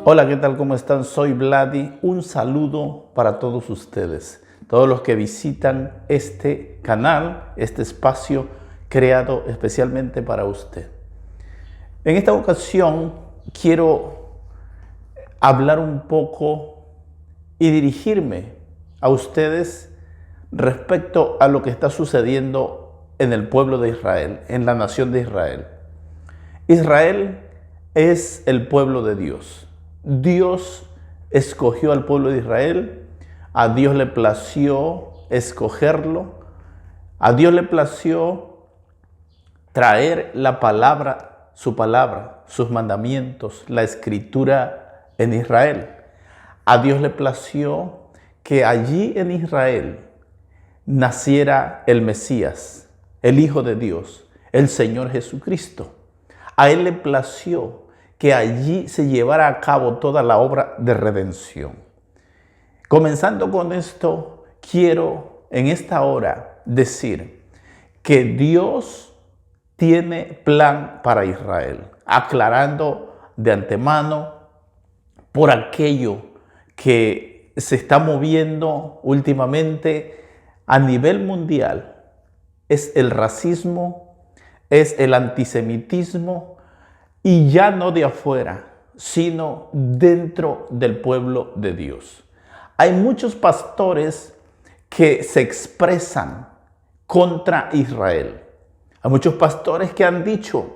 Hola, ¿qué tal? ¿Cómo están? Soy Vladi. Un saludo para todos ustedes, todos los que visitan este canal, este espacio creado especialmente para usted. En esta ocasión quiero hablar un poco y dirigirme a ustedes respecto a lo que está sucediendo en el pueblo de Israel, en la nación de Israel. Israel es el pueblo de Dios. Dios escogió al pueblo de Israel, a Dios le plació escogerlo, a Dios le plació traer la palabra, sus mandamientos, la escritura en Israel. A Dios le plació que allí en Israel naciera el Mesías, el Hijo de Dios, el Señor Jesucristo. A Él le plació que allí se llevara a cabo toda la obra de redención. Comenzando con esto, quiero en esta hora decir que Dios tiene plan para Israel, aclarando de antemano por aquello que se está moviendo últimamente a nivel mundial. Es el racismo, es el antisemitismo, y ya no de afuera, sino dentro del pueblo de Dios. Hay muchos pastores que se expresan contra Israel. Hay muchos pastores que han dicho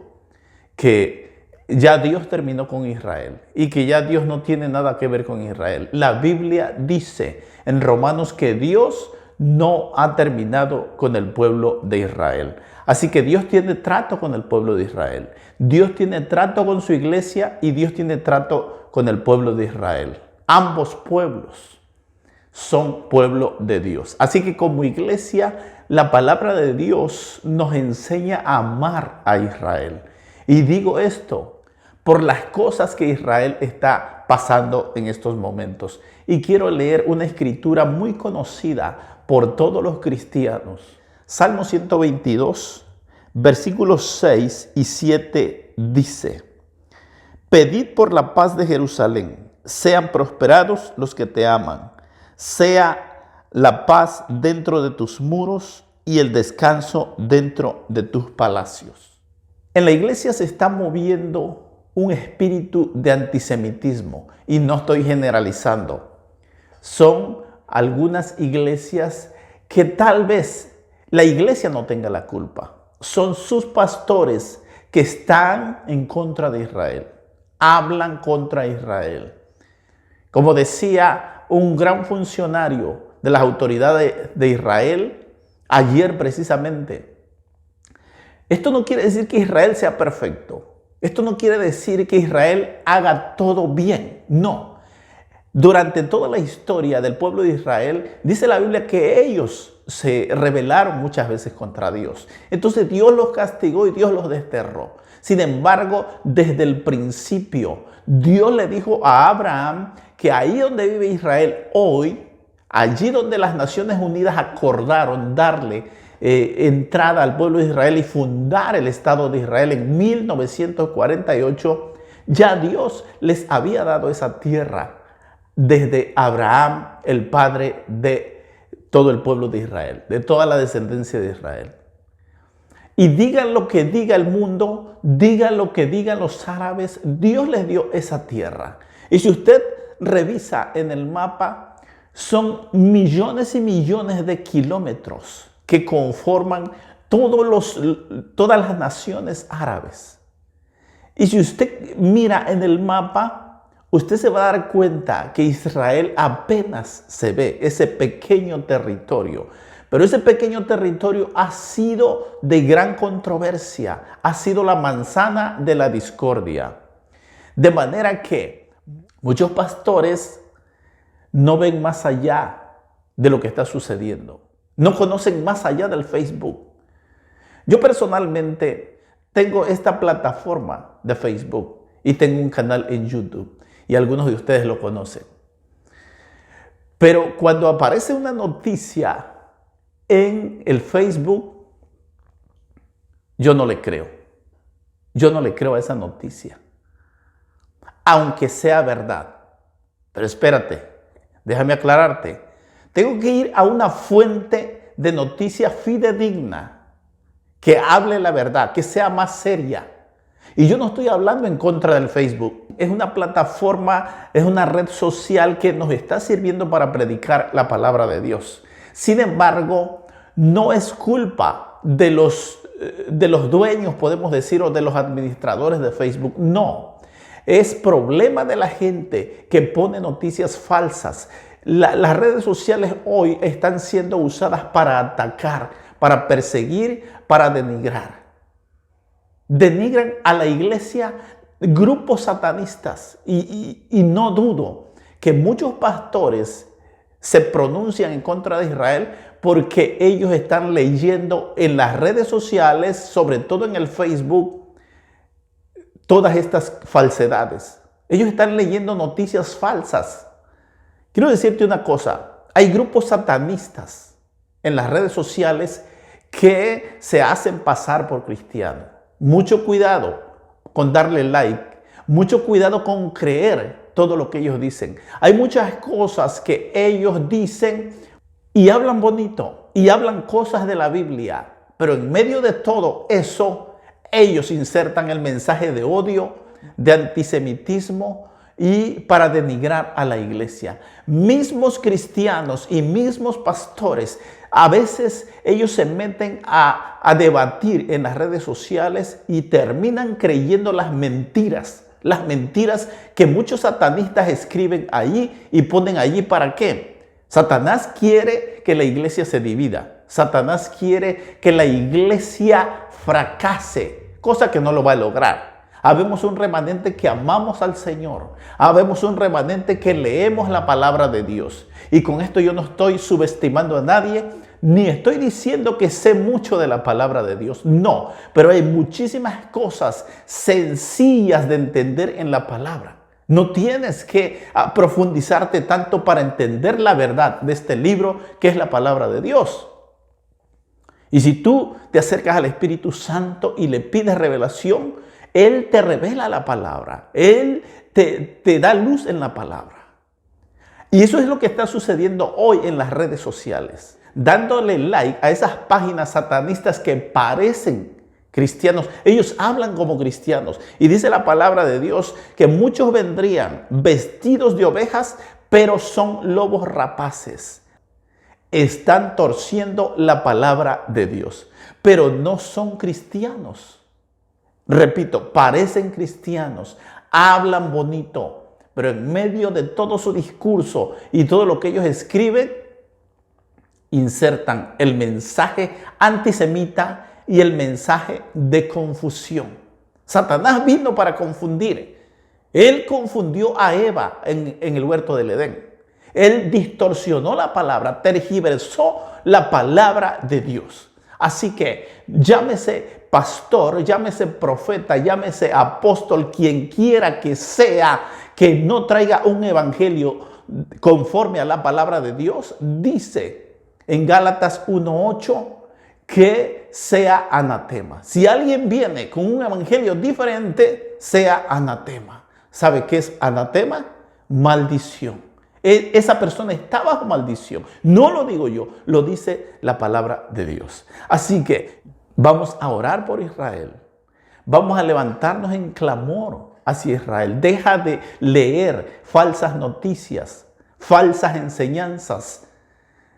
que ya Dios terminó con Israel y que ya Dios no tiene nada que ver con Israel. La Biblia dice en Romanos que Dios no ha terminado con el pueblo de Israel. Así que Dios tiene trato con el pueblo de Israel. Dios tiene trato con su iglesia y Dios tiene trato con el pueblo de Israel. Ambos pueblos son pueblo de Dios. Así que como iglesia, la palabra de Dios nos enseña a amar a Israel. Y digo esto por las cosas que Israel está pasando en estos momentos. Y quiero leer una escritura muy conocida por todos los cristianos. Salmo 122, versículos 6 y 7 dice: Pedid por la paz de Jerusalén, sean prosperados los que te aman, sea la paz dentro de tus muros y el descanso dentro de tus palacios. En la iglesia se está moviendo un espíritu de antisemitismo y no estoy generalizando. Son algunas iglesias que tal vez la iglesia no tenga la culpa. Son sus pastores que están en contra de Israel. Hablan contra Israel. Como decía un gran funcionario de las autoridades de Israel ayer precisamente, esto no quiere decir que Israel sea perfecto. Esto no quiere decir que Israel haga todo bien. No. Durante toda la historia del pueblo de Israel, dice la Biblia que ellos se rebelaron muchas veces contra Dios. Entonces Dios los castigó y Dios los desterró. Sin embargo, desde el principio, Dios le dijo a Abraham que ahí donde vive Israel hoy, allí donde las Naciones Unidas acordaron darle entrada al pueblo de Israel y fundar el Estado de Israel en 1948, ya Dios les había dado esa tierra desde Abraham, el padre de todo el pueblo de Israel, de toda la descendencia de Israel. Y digan lo que diga el mundo, digan lo que digan los árabes, Dios les dio esa tierra. Y si usted revisa en el mapa, son millones y millones de kilómetros que conforman todas las naciones árabes. Y si usted mira en el mapa, usted se va a dar cuenta que Israel apenas se ve, ese pequeño territorio. Pero ese pequeño territorio ha sido de gran controversia, ha sido la manzana de la discordia. De manera que muchos pastores no ven más allá de lo que está sucediendo. No conocen más allá del Facebook. Yo personalmente tengo esta plataforma de Facebook y tengo un canal en YouTube y algunos de ustedes lo conocen. Pero cuando aparece una noticia en el Facebook, yo no le creo. Yo no le creo a esa noticia. aunque sea verdad. Pero espérate, déjame aclararte. Tengo que ir a una fuente de noticia fidedigna que hable la verdad, que sea más seria. Y yo no estoy hablando en contra del Facebook. Es una plataforma, es una red social que nos está sirviendo para predicar la palabra de Dios. Sin embargo, no es culpa de los dueños, podemos decir, o de los administradores de Facebook. No, es problema de la gente que pone noticias falsas. Las redes sociales hoy están siendo usadas para atacar, para perseguir, para denigrar. Denigran a la iglesia grupos satanistas y no dudo que muchos pastores se pronuncian en contra de Israel porque ellos están leyendo en las redes sociales, sobre todo en el Facebook, todas estas falsedades. Ellos están leyendo noticias falsas. Quiero decirte una cosa, hay grupos satanistas en las redes sociales que se hacen pasar por cristianos. Mucho cuidado con darle like, mucho cuidado con creer todo lo que ellos dicen. Hay muchas cosas que ellos dicen y hablan bonito y hablan cosas de la Biblia, pero en medio de todo eso, ellos insertan el mensaje de odio, de antisemitismo y para denigrar a la iglesia. Mismos cristianos y mismos pastores, a veces ellos se meten a debatir en las redes sociales y terminan creyendo las mentiras que muchos satanistas escriben allí y ponen allí. ¿Para qué? Satanás quiere que la iglesia se divida. Satanás quiere que la iglesia fracase, cosa que no lo va a lograr. Habemos un remanente que amamos al Señor. Habemos un remanente que leemos la palabra de Dios. Y con esto yo no estoy subestimando a nadie, ni estoy diciendo que sé mucho de la palabra de Dios. No, pero hay muchísimas cosas sencillas de entender en la palabra. No tienes que profundizarte tanto para entender la verdad de este libro que es la palabra de Dios. Y si tú te acercas al Espíritu Santo y le pides revelación, Él te revela la palabra. Él te da luz en la palabra. Y eso es lo que está sucediendo hoy en las redes sociales. Dándole like a esas páginas satanistas que parecen cristianos. Ellos hablan como cristianos. Y dice la palabra de Dios que muchos vendrían vestidos de ovejas, pero son lobos rapaces. Están torciendo la palabra de Dios, pero no son cristianos. Repito, parecen cristianos, hablan bonito, pero en medio de todo su discurso y todo lo que ellos escriben, insertan el mensaje antisemita y el mensaje de confusión. Satanás vino para confundir. Él confundió a Eva en el huerto del Edén. Él distorsionó la palabra, tergiversó la palabra de Dios. Así que llámese pastor, llámese profeta, llámese apóstol, quien quiera que sea, que no traiga un evangelio conforme a la palabra de Dios, dice en Gálatas 1:8 que sea anatema. Si alguien viene con un evangelio diferente, sea anatema. ¿Sabe qué es anatema? Maldición. Esa persona está bajo maldición. No lo digo yo, lo dice la palabra de Dios. Así que vamos a orar por Israel. Vamos a levantarnos en clamor hacia Israel. Deja de leer falsas noticias, falsas enseñanzas,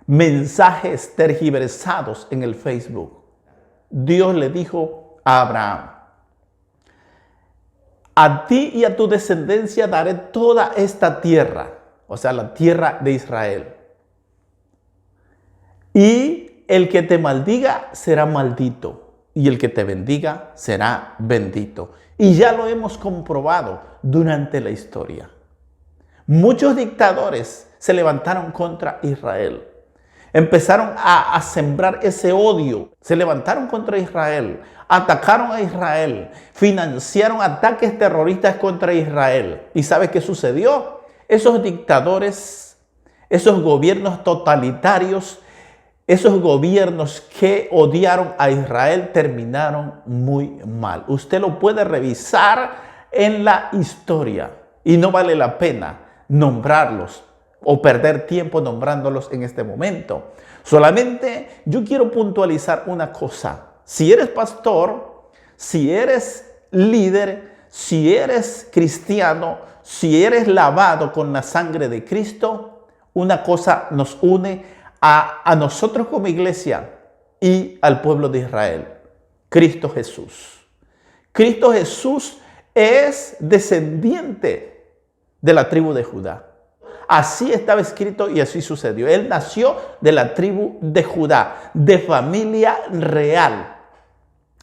mensajes tergiversados en el Facebook. Dios le dijo a Abraham: a ti y a tu descendencia daré toda esta tierra. O sea, la tierra de Israel. Y el que te maldiga será maldito, y el que te bendiga será bendito. Y ya lo hemos comprobado durante la historia. Muchos dictadores se levantaron contra Israel. Empezaron a sembrar ese odio. Se levantaron contra Israel. Atacaron a Israel. Financiaron ataques terroristas contra Israel. ¿Y sabes qué sucedió? Esos dictadores, esos gobiernos totalitarios, esos gobiernos que odiaron a Israel terminaron muy mal. Usted lo puede revisar en la historia. y no vale la pena nombrarlos o perder tiempo nombrándolos en este momento. Solamente yo quiero puntualizar una cosa. Si eres pastor, si eres líder, si eres cristiano, si eres lavado con la sangre de Cristo, una cosa nos une a nosotros como iglesia y al pueblo de Israel: Cristo Jesús. Cristo Jesús es descendiente de la tribu de Judá. Así estaba escrito y así sucedió. Él nació de la tribu de Judá, de familia real.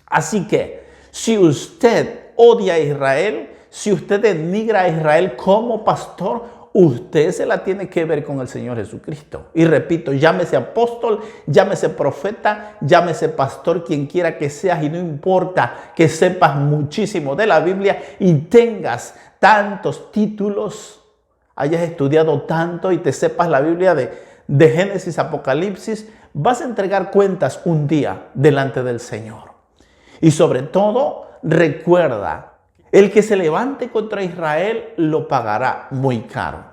Así que si usted odia a Israel, si usted denigra a Israel como pastor, usted se la tiene que ver con el Señor Jesucristo. Y repito, llámese apóstol, llámese profeta, llámese pastor, quien quiera que seas, y no importa que sepas muchísimo de la Biblia y tengas tantos títulos, hayas estudiado tanto y te sepas la Biblia de Génesis a Apocalipsis, vas a entregar cuentas un día delante del Señor. Y sobre todo, recuerda, el que se levante contra Israel lo pagará muy caro.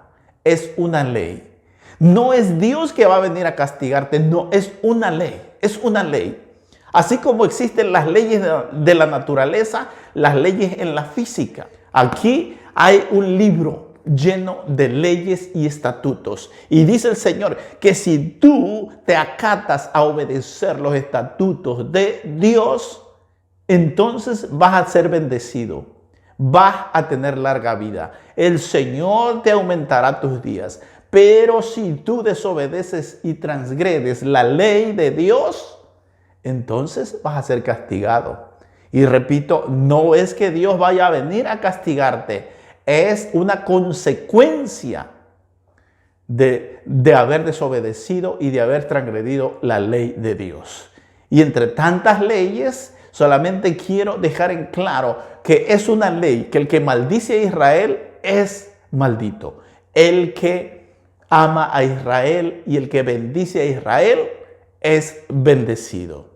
Es una ley. No es Dios que va a venir a castigarte, no, es una ley, es una ley. Así como existen las leyes de la naturaleza, las leyes en la física. Aquí hay un libro lleno de leyes y estatutos. Y dice el Señor que si tú te acatas a obedecer los estatutos de Dios, entonces vas a ser bendecido, vas a tener larga vida. El Señor te aumentará tus días. Pero si tú desobedeces y transgredes la ley de Dios, entonces vas a ser castigado. Y repito, no es que Dios vaya a venir a castigarte, es una consecuencia de haber desobedecido y de haber transgredido la ley de Dios. Y entre tantas leyes, solamente quiero dejar en claro que es una ley que el que maldice a Israel es maldito. El que ama a Israel y el que bendice a Israel es bendecido.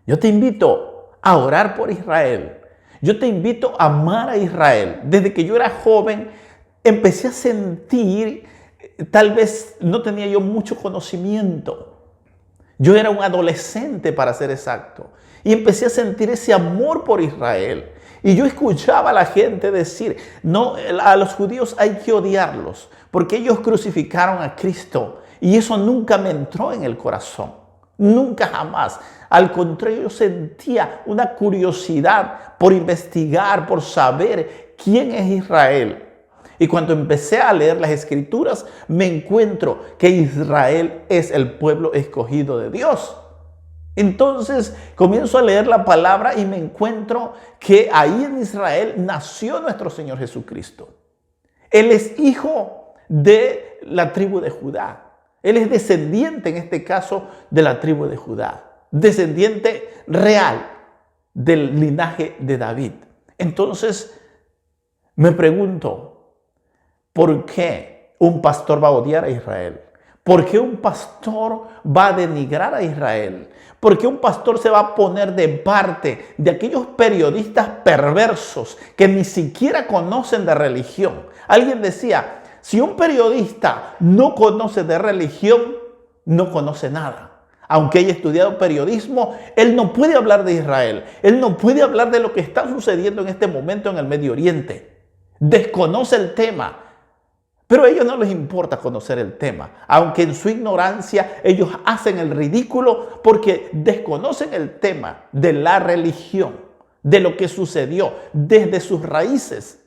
Yo te invito a orar por Israel. Yo te invito a amar a Israel. Desde que yo era joven, empecé a sentir, tal vez no tenía yo mucho conocimiento. Yo era un adolescente, para ser exacto. Y empecé a sentir ese amor por Israel. Y yo escuchaba a la gente decir, no, a los judíos hay que odiarlos, porque ellos crucificaron a Cristo. Y eso nunca me entró en el corazón. Nunca, jamás. Al contrario, yo sentía una curiosidad por investigar, por saber quién es Israel. Y cuando empecé a leer las Escrituras, me encuentro que Israel es el pueblo escogido de Dios. Entonces comienzo a leer la palabra y me encuentro que ahí en Israel nació nuestro Señor Jesucristo. Él es hijo de la tribu de Judá. Él es descendiente, en este caso, de la tribu de Judá. Descendiente real del linaje de David. Entonces me pregunto, ¿por qué un pastor va a odiar a Israel? ¿Por qué un pastor va a denigrar a Israel? ¿Por qué un pastor se va a poner de parte de aquellos periodistas perversos que ni siquiera conocen de religión? Alguien decía, si un periodista no conoce de religión, no conoce nada. Aunque haya estudiado periodismo, él no puede hablar de Israel. Él no puede hablar de lo que está sucediendo en este momento en el Medio Oriente. Desconoce el tema. Pero a ellos no les importa conocer el tema, aunque en su ignorancia ellos hacen el ridículo porque desconocen el tema de la religión, de lo que sucedió desde sus raíces.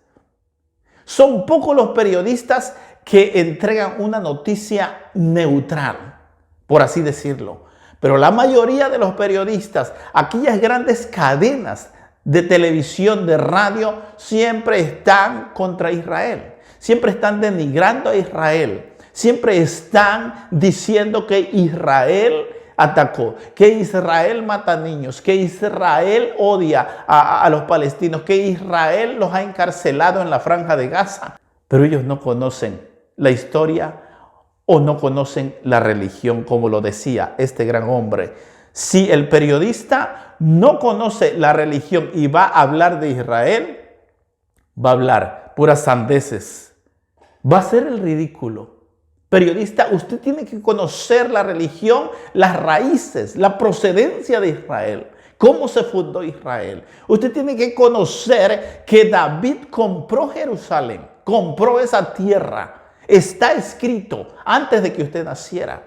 Son pocos los periodistas que entregan una noticia neutral, por así decirlo. Pero la mayoría de los periodistas, aquellas grandes cadenas de televisión, de radio, siempre están contra Israel. Siempre están denigrando a Israel. Siempre están diciendo que Israel atacó, que Israel mata niños, que Israel odia a los palestinos, que Israel los ha encarcelado en la franja de Gaza. Pero ellos no conocen la historia o no conocen la religión, como lo decía este gran hombre. Si el periodista no conoce la religión y va a hablar de Israel, va a hablar puras sandeces. Va a ser el ridículo. Periodista, usted tiene que conocer la religión, las raíces, la procedencia de Israel. ¿Cómo se fundó Israel? Usted tiene que conocer que David compró Jerusalén, compró esa tierra. Está escrito antes de que usted naciera.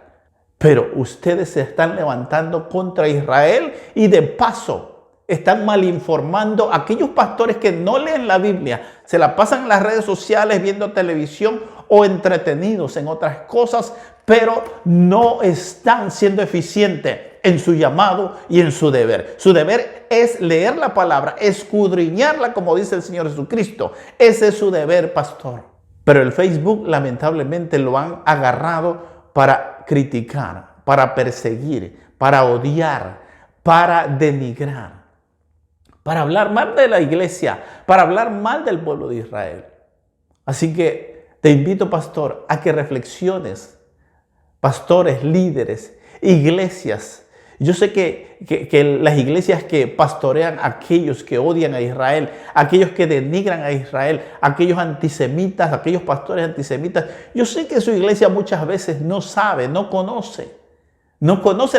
Pero ustedes se están levantando contra Israel y de paso están malinformando a aquellos pastores que no leen la Biblia. Se la pasan en las redes sociales viendo televisión o entretenidos en otras cosas, pero no están siendo eficientes en su llamado y en su deber. Su deber es leer la palabra, escudriñarla como dice el Señor Jesucristo. Ese es su deber, pastor. Pero el Facebook lamentablemente lo han agarrado para criticar, para perseguir, para odiar, para denigrar, para hablar mal de la iglesia, para hablar mal del pueblo de Israel. Así que te invito, pastor, a que reflexiones, pastores, líderes, iglesias. Yo sé que las iglesias que pastorean a aquellos que odian a Israel, aquellos que denigran a Israel, aquellos antisemitas, aquellos pastores antisemitas, yo sé que su iglesia muchas veces no sabe, no conoce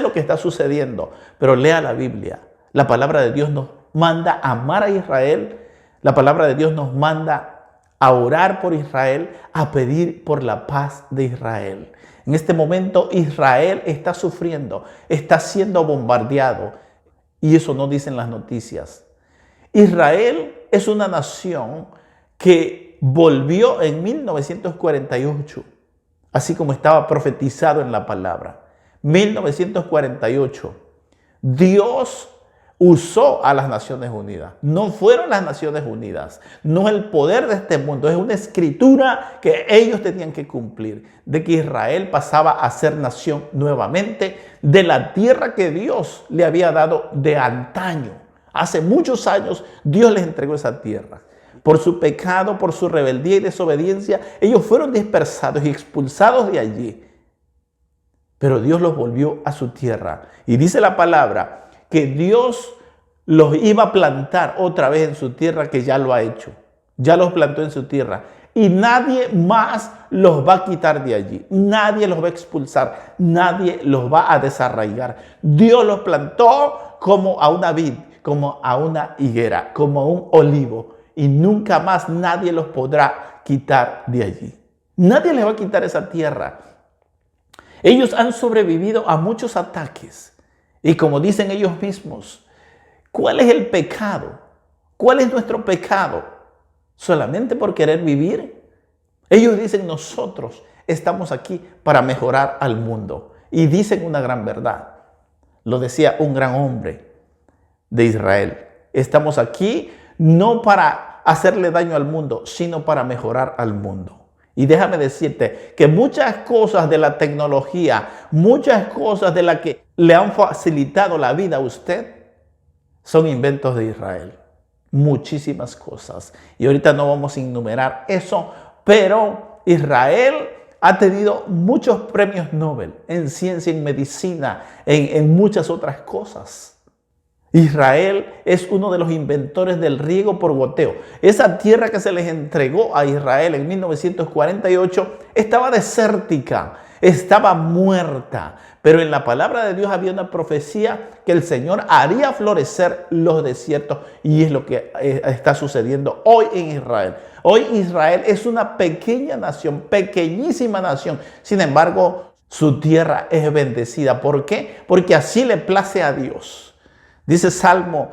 lo que está sucediendo, pero lea la Biblia. La palabra de Dios nos manda a amar a Israel, la palabra de Dios nos manda a orar por Israel, a pedir por la paz de Israel. En este momento Israel está sufriendo, está siendo bombardeado y eso no dicen las noticias. Israel es una nación que volvió en 1948, así como estaba profetizado en la palabra. 1948, Dios usó a las Naciones Unidas. No fueron las Naciones Unidas, no es el poder de este mundo, es una escritura que ellos tenían que cumplir, de que Israel pasaba a ser nación nuevamente de la tierra que Dios le había dado de antaño. Hace muchos años Dios les entregó esa tierra. Por su pecado, por su rebeldía y desobediencia, ellos fueron dispersados y expulsados de allí. Pero Dios los volvió a su tierra. Y dice la palabra que Dios los iba a plantar otra vez en su tierra, que ya lo ha hecho. Ya los plantó en su tierra. Y nadie más los va a quitar de allí. Nadie los va a expulsar. Nadie los va a desarraigar. Dios los plantó como a una vid, como a una higuera, como a un olivo. Y nunca más nadie los podrá quitar de allí. Nadie les va a quitar esa tierra. Ellos han sobrevivido a muchos ataques. Y como dicen ellos mismos, ¿cuál es el pecado? ¿Cuál es nuestro pecado? ¿Solamente por querer vivir? Ellos dicen, nosotros estamos aquí para mejorar al mundo. Y dicen una gran verdad. Lo decía un gran hombre de Israel. Estamos aquí no para hacerle daño al mundo, sino para mejorar al mundo. Y déjame decirte que muchas cosas de la tecnología, muchas cosas de las que le han facilitado la vida a usted, son inventos de Israel. Muchísimas cosas. Y ahorita no vamos a enumerar eso, pero Israel ha tenido muchos premios Nobel en ciencia, en medicina, en muchas otras cosas. Israel es uno de los inventores del riego por goteo. Esa tierra que se les entregó a Israel en 1948 estaba desértica, estaba muerta. Pero en la palabra de Dios había una profecía que el Señor haría florecer los desiertos. Y es lo que está sucediendo hoy en Israel. Hoy Israel es una pequeña nación, pequeñísima nación. Sin embargo, su tierra es bendecida. ¿Por qué? Porque así le place a Dios. Dice Salmo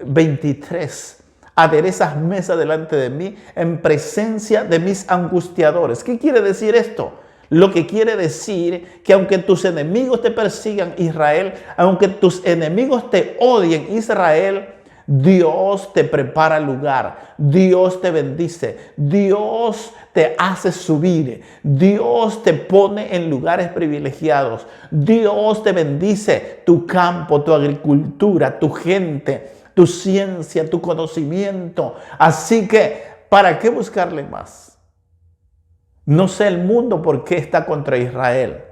23, aderezas mesa delante de mí en presencia de mis angustiadores. ¿Qué quiere decir esto? Lo que quiere decir que aunque tus enemigos te persigan, Israel, aunque tus enemigos te odien, Israel, Dios te prepara lugar, Dios te bendice, Dios te hace subir, Dios te pone en lugares privilegiados, Dios te bendice tu campo, tu agricultura, tu gente, tu ciencia, tu conocimiento. Así que, ¿para qué buscarle más? No sé el mundo por qué está contra Israel.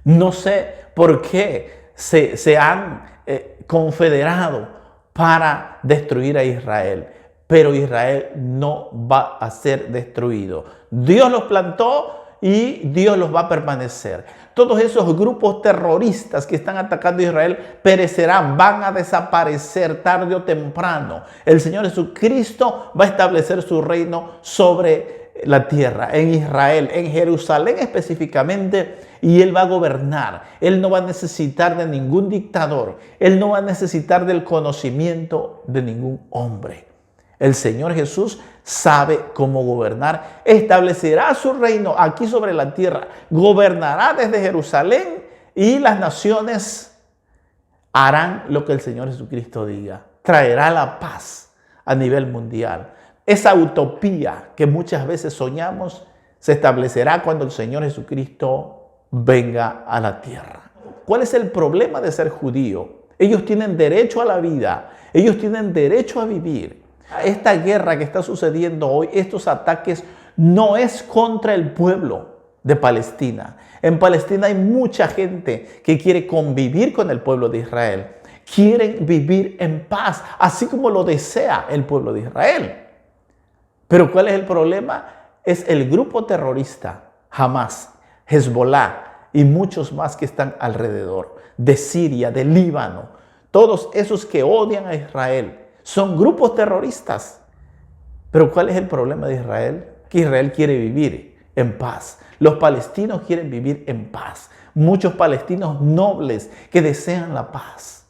No sé por qué se han confederado para destruir a Israel. pero Israel no va a ser destruido. Dios los plantó y Dios los va a permanecer. Todos esos grupos terroristas que están atacando a Israel perecerán, van a desaparecer tarde o temprano. El Señor Jesucristo va a establecer su reino sobre la tierra, en Israel, en Jerusalén específicamente, y Él va a gobernar. Él no va a necesitar de ningún dictador. Él no va a necesitar del conocimiento de ningún hombre. El Señor Jesús sabe cómo gobernar, establecerá su reino aquí sobre la tierra, gobernará desde Jerusalén y las naciones harán lo que el Señor Jesucristo diga. Traerá la paz a nivel mundial. Esa utopía que muchas veces soñamos se establecerá cuando el Señor Jesucristo venga a la tierra. ¿Cuál es el problema de ser judío? Ellos tienen derecho a la vida, ellos tienen derecho a vivir. Esta guerra que está sucediendo hoy, estos ataques, no es contra el pueblo de Palestina. En Palestina hay mucha gente que quiere convivir con el pueblo de Israel. Quieren vivir en paz, así como lo desea el pueblo de Israel. Pero ¿cuál es el problema? Es el grupo terrorista, Hamas, Hezbollah y muchos más que están alrededor, de Siria, de Líbano. Todos esos que odian a Israel. Son grupos terroristas. Pero ¿cuál es el problema de Israel? Que Israel quiere vivir en paz. Los palestinos quieren vivir en paz. Muchos palestinos nobles que desean la paz.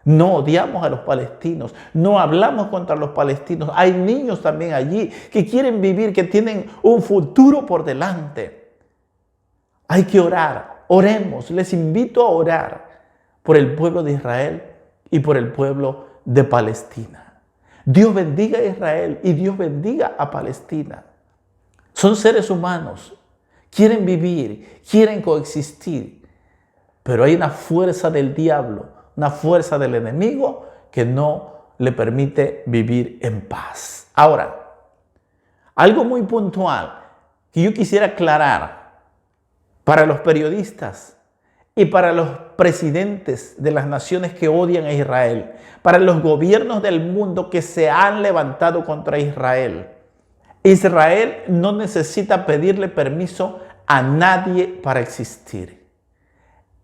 No odiamos a los palestinos. No hablamos contra los palestinos. Hay niños también allí que quieren vivir, que tienen un futuro por delante. Hay que orar. Oremos. Les invito a orar por el pueblo de Israel y por el pueblo de Palestina. Dios bendiga a Israel y Dios bendiga a Palestina. Son seres humanos, quieren vivir, quieren coexistir, pero hay una fuerza del diablo, una fuerza del enemigo que no le permite vivir en paz. Ahora, algo muy puntual que yo quisiera aclarar para los periodistas y para los presidentes de las naciones que odian a Israel, para los gobiernos del mundo que se han levantado contra Israel. Israel no necesita pedirle permiso a nadie para existir.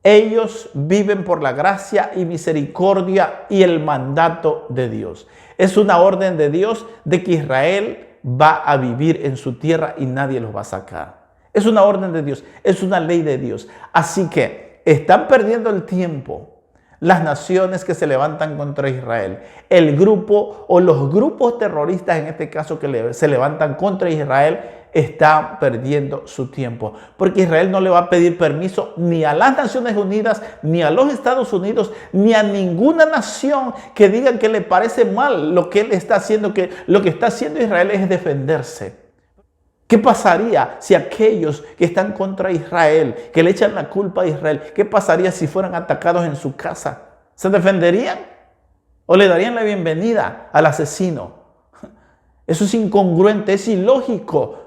Ellos viven por la gracia y misericordia y el mandato de Dios. Es una orden de Dios de que Israel va a vivir en su tierra y nadie los va a sacar. Es una orden de Dios, es una ley de Dios. Así que están perdiendo el tiempo las naciones que se levantan contra Israel. El grupo o los grupos terroristas, en este caso, que se levantan contra Israel, están perdiendo su tiempo. Porque Israel no le va a pedir permiso ni a las Naciones Unidas, ni a los Estados Unidos, ni a ninguna nación que digan que le parece mal lo que él está haciendo, que lo que está haciendo Israel es defenderse. ¿Qué pasaría si aquellos que están contra Israel, que le echan la culpa a Israel, qué pasaría si fueran atacados en su casa? ¿Se defenderían? ¿O le darían la bienvenida al asesino? Eso es incongruente, es ilógico.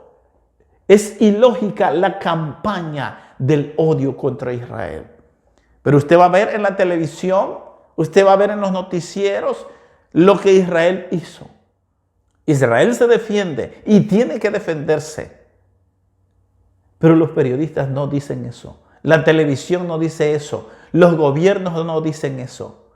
Es ilógica la campaña del odio contra Israel. Pero usted va a ver en la televisión, usted va a ver en los noticieros lo que Israel hizo. Israel se defiende y tiene que defenderse. Pero los periodistas no dicen eso. La televisión no dice eso. Los gobiernos no dicen eso.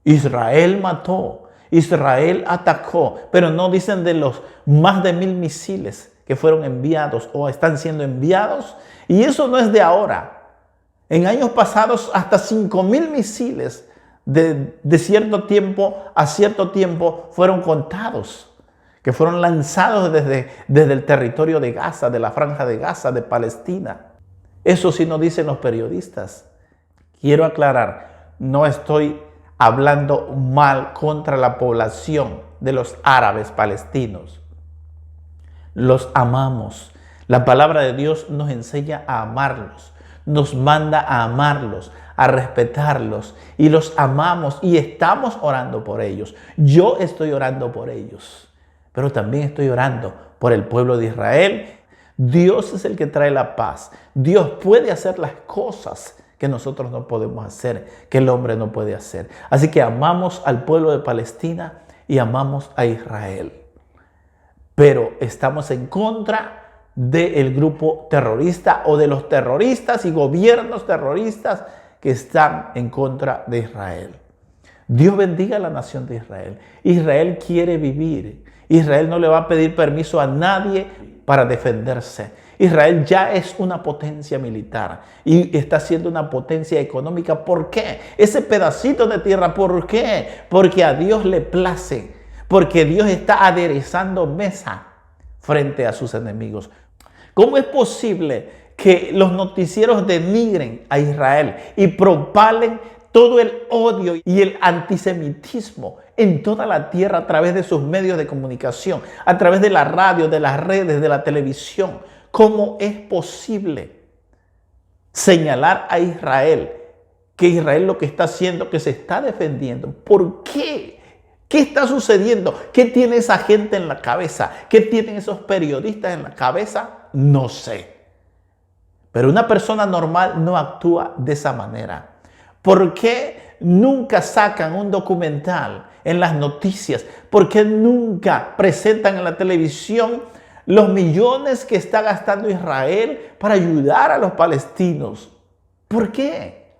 Israel mató. Israel atacó. Pero no dicen de los más de 1000 misiles que fueron enviados o están siendo enviados. Y eso no es de ahora. En años pasados hasta 5000 misiles de cierto tiempo a cierto tiempo fueron contados, que fueron lanzados desde el territorio de Gaza, de la franja de Gaza, de Palestina. Eso sí nos dicen los periodistas. Quiero aclarar, no estoy hablando mal contra la población de los árabes palestinos. Los amamos. La palabra de Dios nos enseña a amarlos, nos manda a amarlos, a respetarlos, y los amamos y estamos orando por ellos. Yo estoy orando por ellos. Pero también estoy orando por el pueblo de Israel. Dios es el que trae la paz. Dios puede hacer las cosas que nosotros no podemos hacer, que el hombre no puede hacer. Así que amamos al pueblo de Palestina y amamos a Israel. pero estamos en contra del grupo terrorista o de los terroristas y gobiernos terroristas que están en contra de Israel. Dios bendiga a la nación de Israel. Israel quiere vivir. Israel no le va a pedir permiso a nadie para defenderse. Israel ya es una potencia militar y está siendo una potencia económica. ¿Por qué? Ese pedacito de tierra, ¿por qué? Porque a Dios le place, porque Dios está aderezando mesa frente a sus enemigos. ¿Cómo es posible que los noticieros denigren a Israel y propalen todo el odio y el antisemitismo en toda la tierra a través de sus medios de comunicación, a través de la radio, de las redes, de la televisión? ¿Cómo es posible señalar a Israel, que Israel lo que está haciendo, que se está defendiendo? ¿Por qué? ¿Qué está sucediendo? ¿Qué tiene esa gente en la cabeza? ¿Qué tienen esos periodistas en la cabeza? No sé. Pero una persona normal no actúa de esa manera. ¿Por qué nunca sacan un documental en las noticias? ¿Por qué nunca presentan en la televisión los millones que está gastando Israel para ayudar a los palestinos? ¿Por qué?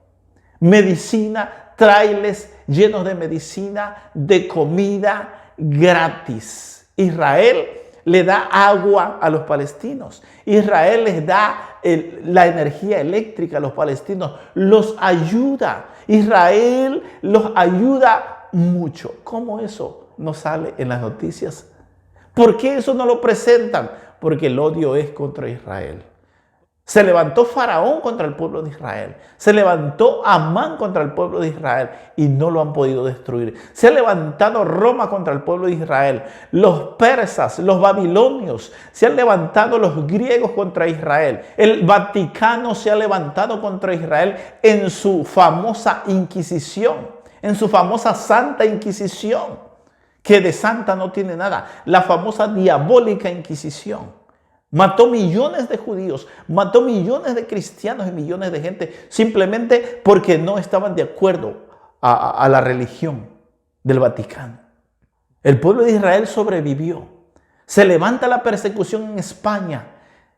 Medicina, trailers llenos de medicina, de comida gratis. Israel le da agua a los palestinos. Israel les da la energía eléctrica a los palestinos. Los ayuda. Israel los ayuda mucho. ¿Cómo eso no sale en las noticias? ¿Por qué eso no lo presentan? Porque el odio es contra Israel. Se levantó Faraón contra el pueblo de Israel. Se levantó Amán contra el pueblo de Israel y no lo han podido destruir. Se ha levantado Roma contra el pueblo de Israel. Los persas, los babilonios, se han levantado los griegos contra Israel. El Vaticano se ha levantado contra Israel en su famosa Inquisición, en su famosa Santa Inquisición, que de santa no tiene nada. La famosa diabólica Inquisición. Mató millones de judíos, mató millones de cristianos y millones de gente simplemente porque no estaban de acuerdo a la religión del Vaticano. El pueblo de Israel sobrevivió. Se levanta la persecución en España.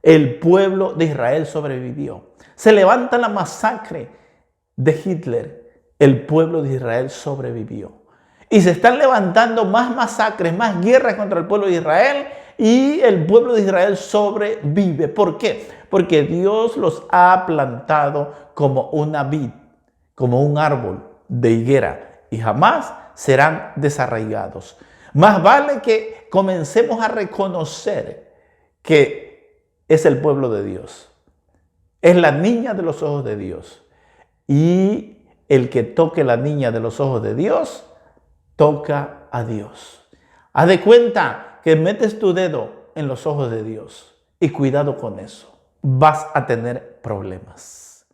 El pueblo de Israel sobrevivió. Se levanta la masacre de Hitler. El pueblo de Israel sobrevivió. Y se están levantando más masacres, más guerras contra el pueblo de Israel. Y el pueblo de Israel sobrevive. ¿Por qué? Porque Dios los ha plantado como una vid, como un árbol de higuera, y jamás serán desarraigados. Más vale que comencemos a reconocer que es el pueblo de Dios. Es la niña de los ojos de Dios. Y el que toque la niña de los ojos de Dios, toca a Dios. Haz de cuenta que metes tu dedo en los ojos de Dios y cuidado con eso. Vas a tener problemas.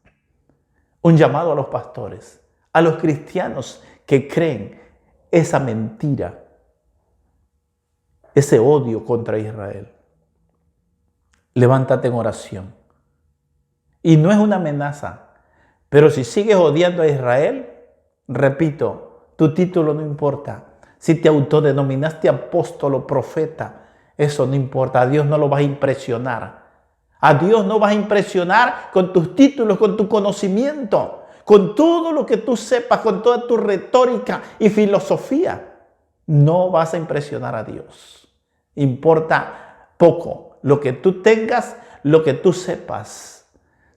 Un llamado a los pastores, a los cristianos que creen esa mentira, ese odio contra Israel. Levántate en oración. Y no es una amenaza, pero si sigues odiando a Israel, repito, tu título no importa. Si te autodenominaste apóstol o profeta, eso no importa. A Dios no lo vas a impresionar. A Dios no vas a impresionar con tus títulos, con tu conocimiento, con todo lo que tú sepas, con toda tu retórica y filosofía. No vas a impresionar a Dios. Importa poco lo que tú tengas, lo que tú sepas.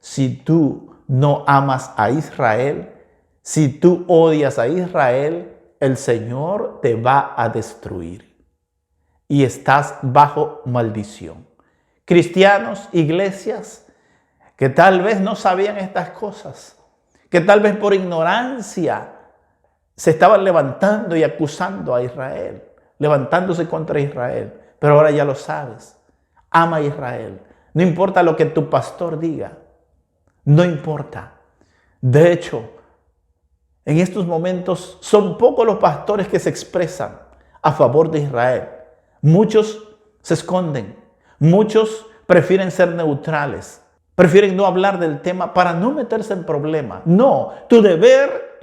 Si tú no amas a Israel, si tú odias a Israel, el Señor te va a destruir y estás bajo maldición. Cristianos, iglesias, que tal vez no sabían estas cosas, que tal vez por ignorancia se estaban levantando y acusando a Israel, levantándose contra Israel, pero ahora ya lo sabes. Ama a Israel. No importa lo que tu pastor diga, no importa. De hecho, en estos momentos son pocos los pastores que se expresan a favor de Israel. Muchos se esconden, muchos prefieren ser neutrales, Prefieren no hablar del tema para no meterse en problemas. No, tu deber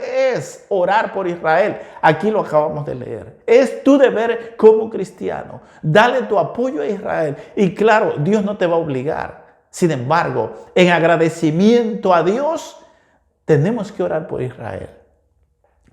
es orar por Israel. Aquí lo acabamos de leer. Es tu deber como cristiano. Dale tu apoyo a Israel. Y claro, Dios no te va a obligar. Sin embargo, en agradecimiento a Dios, tenemos que orar por Israel.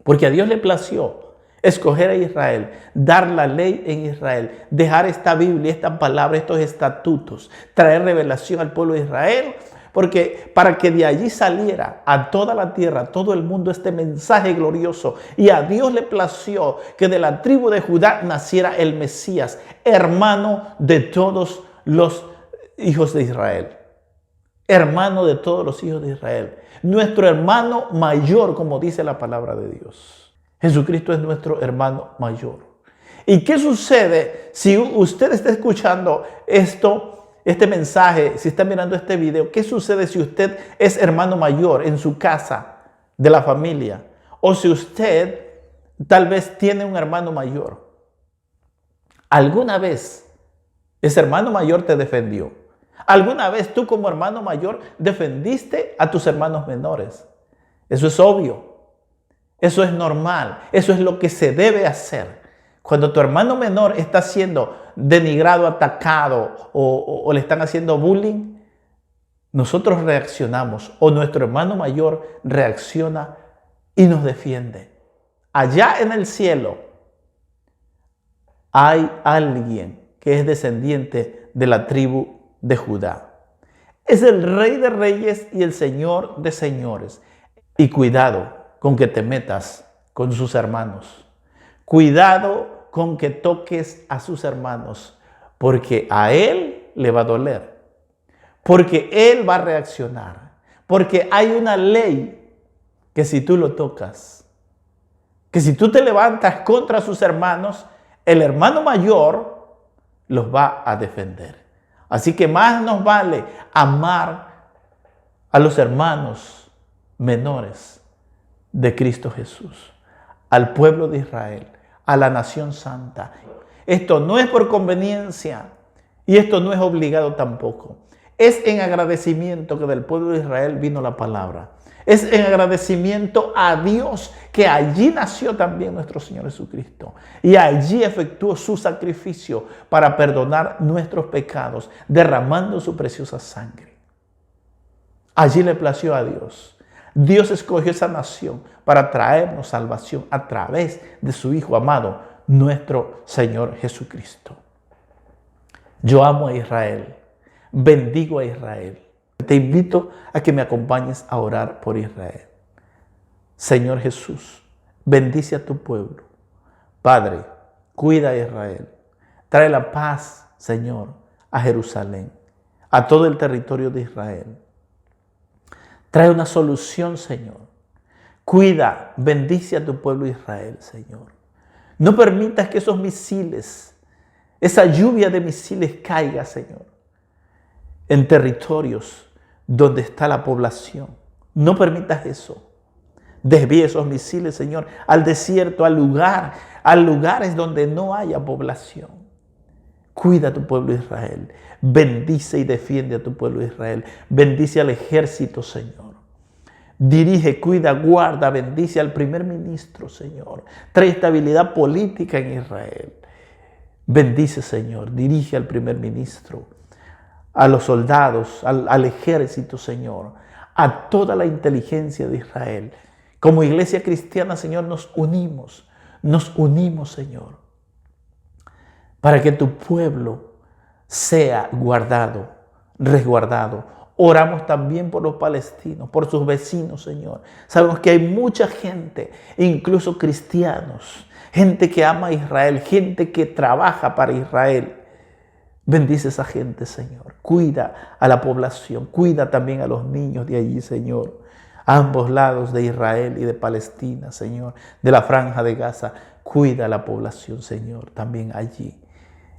Porque a Dios le plació escoger a Israel, dar la ley en Israel, dejar esta Biblia, esta palabra, estos estatutos, traer revelación al pueblo de Israel, porque para que de allí saliera a toda la tierra, a todo el mundo, este mensaje glorioso. Y a Dios le plació que de la tribu de Judá naciera el Mesías, hermano de todos los hijos de Israel. Hermano de todos los hijos de Israel. Nuestro hermano mayor, como dice la palabra de Dios. Jesucristo es nuestro hermano mayor. ¿Y qué sucede si usted está escuchando este mensaje, si está mirando este video? ¿Qué sucede si usted es hermano mayor en su casa, de la familia? O si usted tal vez tiene un hermano mayor. ¿Alguna vez ese hermano mayor te defendió? ¿Alguna vez tú como hermano mayor defendiste a tus hermanos menores? Eso es obvio. Eso es normal. Eso es lo que se debe hacer. Cuando tu hermano menor está siendo denigrado, atacado o le están haciendo bullying, nosotros reaccionamos o nuestro hermano mayor reacciona y nos defiende. Allá en el cielo hay alguien que es descendiente de la tribu de Judá. Es el Rey de Reyes y el Señor de Señores. Y cuidado con que te metas con sus hermanos. Cuidado con que toques a sus hermanos, porque a él le va a doler, porque él va a reaccionar, porque hay una ley que si tú lo tocas, que si tú te levantas contra sus hermanos, el hermano mayor los va a defender. Así que más nos vale amar a los hermanos menores de Cristo Jesús, al pueblo de Israel, a la nación santa. Esto no es por conveniencia y esto no es obligado tampoco. Es en agradecimiento que del pueblo de Israel vino la palabra. Es en agradecimiento a Dios que allí nació también nuestro Señor Jesucristo. Y allí efectuó su sacrificio para perdonar nuestros pecados, derramando su preciosa sangre. Allí le plació a Dios. Dios escogió esa nación para traernos salvación a través de su Hijo amado, nuestro Señor Jesucristo. Yo amo a Israel, bendigo a Israel. Te invito a que me acompañes a orar por Israel. Señor Jesús, bendice a tu pueblo. Padre, cuida a Israel. Trae la paz, Señor, a Jerusalén, a todo el territorio de Israel. Trae una solución, Señor. Cuida, bendice a tu pueblo Israel, Señor. No permitas que esos misiles, esa lluvia de misiles caiga, Señor, en territorios donde está la población. No permitas eso. Desvíe esos misiles, Señor, al desierto, a lugares donde no haya población. Cuida a tu pueblo Israel. Bendice y defiende a tu pueblo Israel. Bendice al ejército, Señor. Dirige, cuida, guarda, bendice al primer ministro, Señor. Trae estabilidad política en Israel. Bendice, Señor. Dirige al primer ministro, a los soldados, al ejército, Señor. A toda la inteligencia de Israel. Como iglesia cristiana, Señor, nos unimos, Señor, para que tu pueblo sea guardado, resguardado. Oramos también por los palestinos, por sus vecinos, Señor. Sabemos que hay mucha gente, incluso cristianos, gente que ama a Israel, gente que trabaja para Israel. Bendice a esa gente, Señor. Cuida a la población, cuida también a los niños de allí, Señor. A ambos lados de Israel y de Palestina, Señor, de la franja de Gaza. Cuida a la población, Señor, también allí.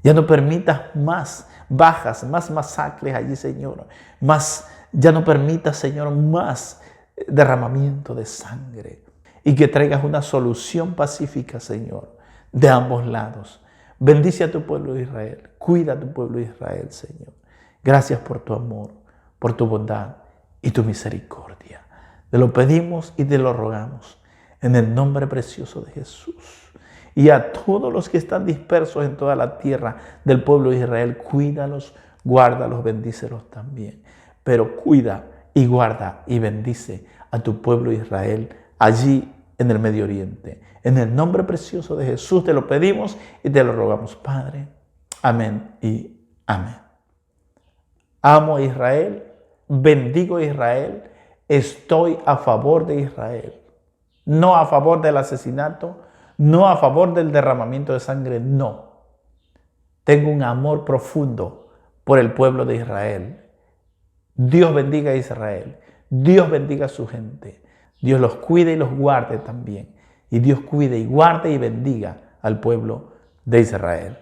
Ya no permitas más bajas, más masacres allí, Señor. Ya no permitas, Señor, más derramamiento de sangre. Y que traigas una solución pacífica, Señor, de ambos lados. Bendice a tu pueblo de Israel. Cuida a tu pueblo de Israel, Señor. Gracias por tu amor, por tu bondad y tu misericordia. Te lo pedimos y te lo rogamos en el nombre precioso de Jesús. Y a todos los que están dispersos en toda la tierra del pueblo de Israel, cuídalos, guárdalos, bendícelos también. Pero cuida y guarda y bendice a tu pueblo Israel allí en el Medio Oriente. En el nombre precioso de Jesús te lo pedimos y te lo rogamos, Padre. Amén y amén. Amo a Israel, bendigo a Israel, estoy a favor de Israel. No a favor del asesinato, no a favor del derramamiento de sangre, no. Tengo un amor profundo por el pueblo de Israel. Dios bendiga a Israel. Dios bendiga a su gente. Dios los cuide y los guarde también. Y Dios cuide y guarde y bendiga al pueblo de Israel.